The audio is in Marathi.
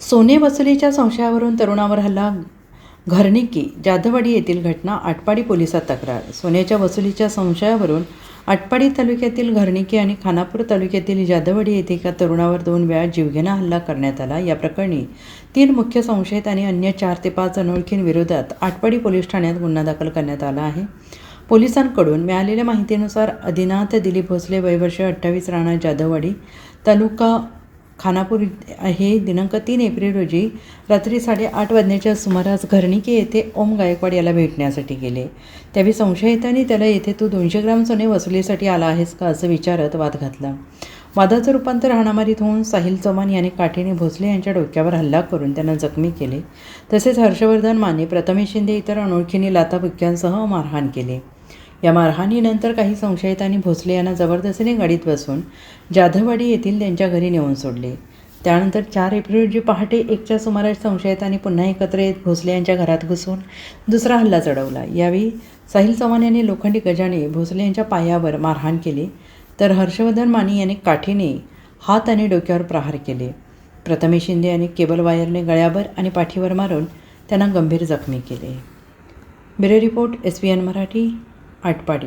सोने वसुलीच्या संशयावरून तरुणावर हल्ला. घरनिकी जाधववाडी येथील घटना. आटपाडी पोलिसात तक्रार. सोन्याच्या वसुलीच्या संशयावरून आटपाडी तालुक्यातील घरनिकी आणि खानापूर तालुक्यातील जाधववाडी येथे एका तरुणावर 2 वेळा जीवघेणा हल्ला करण्यात आला. या प्रकरणी 3 मुख्य संशयित आणि अन्य 4 ते 5 अनोळखींविरोधात आटपाडी पोलीस ठाण्यात गुन्हा दाखल करण्यात आला आहे. पोलिसांकडून मिळालेल्या माहितीनुसार आदिनाथ दिलीप भोसले, वय वर्ष 28, राहणार जाधववाडी, तालुका खानापूर हे दिनांक 3 एप्रिल रोजी रात्री 8:30 वाजण्याच्या सुमारास घरनिकी येथे ओम गायकवाड याला भेटण्यासाठी गेले. त्यावेळी संशयितांनी त्याला येथे तू 200 ग्राम सोने वसुलीसाठी आला आहेस का असं विचारत वाद घातला. वादाचं रूपांतर हाणामारीत होऊन साहिल चव्हाण याने काठीने भोसले यांच्या डोक्यावर हल्ला करून त्यांना जखमी केले. तसेच हर्षवर्धन माने, प्रथमेश शिंदे इतर अनोळखींनी लाथाबुक्क्यांसह मारहाण केले. या मारहाणीनंतर काही संशयितांनी भोसले यांना जबरदस्तीने गाडीत बसून जाधववाडी येथील त्यांच्या घरी नेऊन सोडले. त्यानंतर 4 एप्रिल रोजी पहाटे 1च्या सुमारास संशयितांनी पुन्हा एकत्र येत भोसले यांच्या घरात घुसून दुसरा हल्ला चढवला. यावेळी साहिल चव्हाण यांनी लोखंडी गजाने भोसले यांच्या पायावर मारहाण केली, तर हर्षवर्धन माने यांनी काठीने हात आणि डोक्यावर प्रहार केले. प्रथमेश शिंदे यांनी केबल वायरने गळ्यावर आणि पाठीवर मारून त्यांना गंभीर जखमी केले. Bureau report, SVN Marathi, Atpadi.